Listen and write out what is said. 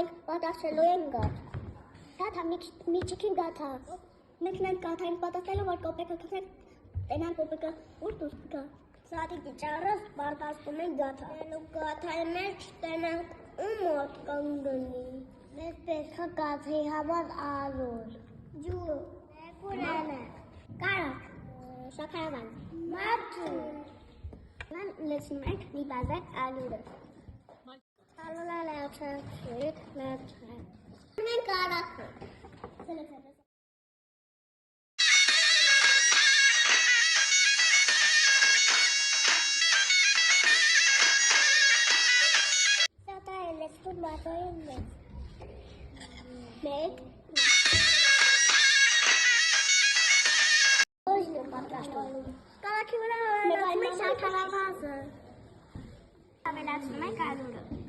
մենք պատասխանելու ենք գաթ։ Գաթա մի չքին գաթա։ Մենք նայենք գաթային պատասխանելու որ կոպեկը քնենք տենան կոպեկը ուր դուրս գա։ Սատիկի ճարս պատասխանում ենք գաթա։ Ու գաթայի մեջ տենանք ու մոտ կանգնի։ Մենք պետք է գաթայի համար արուր։ Ջուր։ Կուրանը։ Կարակ։ Շաքարավան։ Մարջու։ Mən լեցնում ենք մի բազա ալուրը։ Ալուրը լացրեք, լացրեք։ Մենք կարակը։ Սատա է լեցնում բազային մեծ։ Մեկ։ Ոժն է պատրաստում։ Կարակի վրա լեցնում ենք շաքարավազը։ Ավելացնում ենք ալուրը։